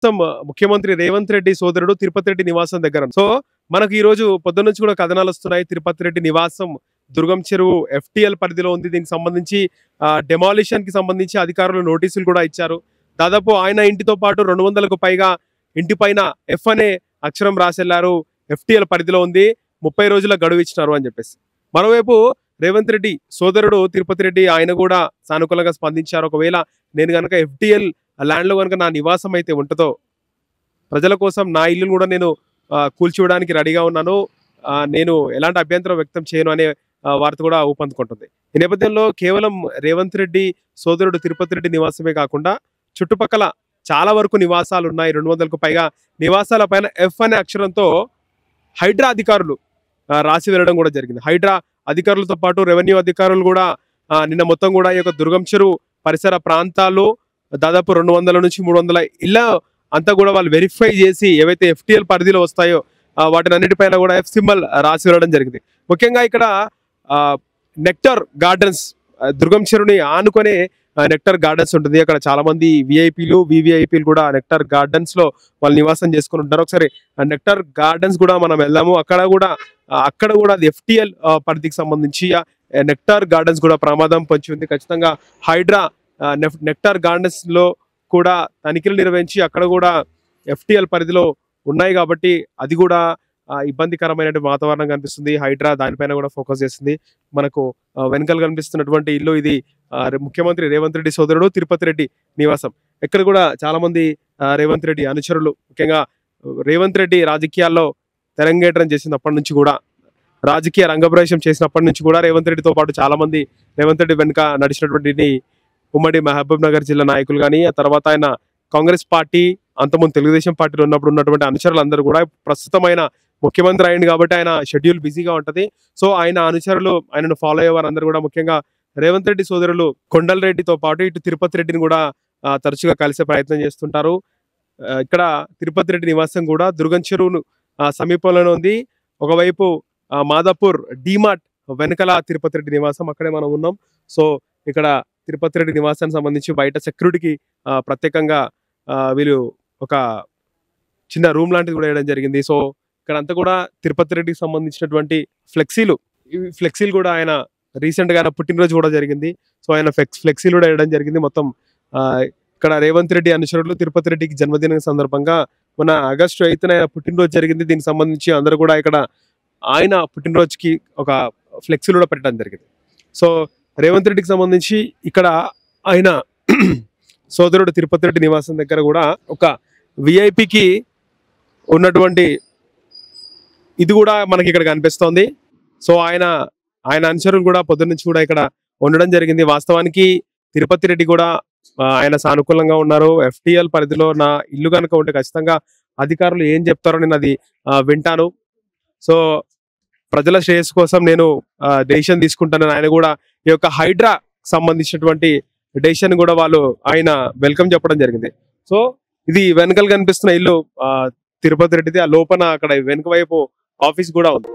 ప్రస్తుతం ముఖ్యమంత్రి రేవంత్ రెడ్డి సోదరుడు తిరుపతి రెడ్డి నివాసం దగ్గర. సో మనకు ఈ రోజు పొద్దున్న నుంచి కూడా కథనాలు వస్తున్నాయి. తిరుపతి రెడ్డి నివాసం దుర్గం చెరువు FTL పరిధిలో ఉంది. దీనికి సంబంధించి డెమాలిషన్ కి సంబంధించి అధికారులు నోటీసులు కూడా ఇచ్చారు. దాదాపు ఆయన ఇంటితో పాటు 200కు పైగా ఇంటి పైన F అనే అక్షరం రాసెళ్లారు. FTL పరిధిలో ఉంది, 30 రోజుల గడువు ఇచ్చినారు అని చెప్పేసి. మరోవైపు రేవంత్ రెడ్డి సోదరుడు తిరుపతి రెడ్డి ఆయన కూడా సానుకూలంగా స్పందించారు. ఒకవేళ నేను కనుక FTL ల్యాండ్ లో కనుక నా నివాసం అయితే ఉంటుందో, ప్రజల కోసం నా ఇల్లు కూడా నేను కూల్చివేయడానికి రెడీగా ఉన్నాను, నేను ఎలాంటి అభ్యంతరం వ్యక్తం చేయను అనే వార్త కూడా ఊపందుకుంటుంది. ఈ నేపథ్యంలో కేవలం రేవంత్ రెడ్డి సోదరుడు తిరుపతి రెడ్డి నివాసమే కాకుండా చుట్టుపక్కల చాలా వరకు నివాసాలు ఉన్నాయి. 200కు పైగా నివాసాల పైన F అనే అక్షరంతో హైడ్రా అధికారులు రాసి వెళ్ళడం కూడా జరిగింది. హైడ్రా అధికారులతో పాటు రెవెన్యూ అధికారులు కూడా నిన్న మొత్తం కూడా ఈ యొక్క దుర్గం చెరువు పరిసర ప్రాంతాల్లో దాదాపు 200 నుంచి 300 ఇళ్ళ అంతా కూడా వాళ్ళు వెరిఫై చేసి ఏవైతే FTL పరిధిలో వస్తాయో వాటిని అన్నిటిపైన కూడా F సింబల్ రాసి వెళ్ళడం జరిగింది. ముఖ్యంగా ఇక్కడ నెక్టర్ గార్డెన్స్, దుర్గం చెరువుని ఆనుకొని నెక్టర్ గార్డెన్స్ ఉంటుంది. అక్కడ చాలా మంది VIPలు VVIPలు కూడా నెక్టర్ గార్డెన్స్ లో వాళ్ళు నివాసం చేసుకుని ఉంటారు. ఒకసారి నెక్టర్ గార్డెన్స్ కూడా మనం వెళ్దాము. అక్కడ కూడా అది FTL పరిధికి సంబంధించి నెక్టర్ గార్డెన్స్ కూడా ప్రమాదం పొంచి ఉంది. ఖచ్చితంగా హైడ్రా నెక్టర్ గార్డెన్స్ లో కూడా తనిఖీలు నిర్వహించి అక్కడ కూడా FTL పరిధిలో ఉన్నాయి కాబట్టి అది కూడా ఇబ్బందికరమైన వాతావరణం కనిపిస్తుంది. హైడ్రా దానిపైన కూడా ఫోకస్ చేస్తుంది. మనకు వెనకాల కనిపిస్తున్నటువంటి ఇల్లు ఇది ముఖ్యమంత్రి రేవంత్ రెడ్డి సోదరుడు తిరుపతి రెడ్డి నివాసం. ఇక్కడ కూడా చాలా మంది రేవంత్ రెడ్డి అనుచరులు, ముఖ్యంగా రేవంత్ రెడ్డి రాజకీయాల్లో తెరంగేట్రం చేసినప్పటి నుంచి కూడా, రాజకీయ రంగప్రవేశం చేసినప్పటి నుంచి కూడా రేవంత్ రెడ్డితో పాటు చాలా మంది రేవంత్ రెడ్డి వెనుక నడిచినటువంటి ఉమ్మడి మహబూబ్ నగర్ జిల్లా నాయకులు కానీ, ఆ తర్వాత ఆయన కాంగ్రెస్ పార్టీ అంతకుముందు తెలుగుదేశం పార్టీలో ఉన్నప్పుడు ఉన్నటువంటి అనుచరులు అందరూ కూడా ప్రస్తుతమైన ముఖ్యమంత్రి అయింది కాబట్టి ఆయన షెడ్యూల్ బిజీగా ఉంటది. సో ఆయన అనుచరులు ఆయనను ఫాలో అయ్యేవారు అందరూ కూడా ముఖ్యంగా రేవంత్ రెడ్డి సోదరులు కొండల్ రెడ్డితో పాటు ఇటు తిరుపతి రెడ్డిని కూడా తరచుగా కలిసే ప్రయత్నం చేస్తుంటారు. ఇక్కడ తిరుపతి రెడ్డి నివాసం కూడా దుర్గం చెరువును సమీపంలోనే ఉంది. ఒకవైపు మాదాపూర్ డిమార్ట్ వెనకల తిరుపతి రెడ్డి నివాసం, అక్కడే మనం ఉన్నాం. సో ఇక్కడ తిరుపతి రెడ్డి నివాసానికి సంబంధించి బయట సెక్యూరిటీకి ప్రత్యేకంగా వీళ్ళు ఒక చిన్న రూమ్ లాంటిది కూడా వేయడం జరిగింది. సో ఇక్కడ అంతా కూడా తిరుపతి రెడ్డికి సంబంధించినటువంటి ఫ్లెక్సీలు కూడా ఆయన రీసెంట్ గా ఆయన పుట్టినరోజు కూడా జరిగింది. సో ఆయన ఫ్లెక్సీలు కూడా వేయడం జరిగింది. మొత్తం ఇక్కడ రేవంత్ రెడ్డి అనుచరులు తిరుపతి రెడ్డికి జన్మదినం సందర్భంగా మన ఆగస్టు 8న ఆయన పుట్టినరోజు జరిగింది. దీనికి సంబంధించి అందరూ కూడా ఇక్కడ ఆయన పుట్టినరోజుకి ఒక ఫ్లెక్సీలు కూడా పెట్టడం జరిగింది. సో రేవంత్ రెడ్డికి సంబంధించి ఇక్కడ ఆయన సోదరుడు తిరుపతి రెడ్డి నివాసం దగ్గర కూడా ఒక VIPకి ఉన్నటువంటి ఇది కూడా మనకి ఇక్కడ కనిపిస్తోంది. సో ఆయన అనుచరులు కూడా పొద్దున్న నుంచి కూడా ఇక్కడ ఉండడం జరిగింది. వాస్తవానికి తిరుపతి రెడ్డి కూడా ఆయన సానుకూలంగా ఉన్నారు. FTL పరిధిలో నా ఇల్లు కనుక ఉంటే ఖచ్చితంగా అధికారులు ఏం చెప్తారో నేను అది వింటాను. సో ప్రజల శ్రేయస్సు కోసం నేను డెసిషన్ తీసుకుంటానని ఆయన కూడా ఈ యొక్క హైడ్రా సంబంధించినటువంటి డెసిషన్ కూడా ఆయన వెల్కమ్ చెప్పడం జరిగింది. సో ఇది వెనకలు కనిపిస్తున్న ఇల్లు తిరుపతి రెడ్డిది. ఆ లోపల అక్కడ వెనుక వైపు ఆఫీస్ కూడా ఉంది.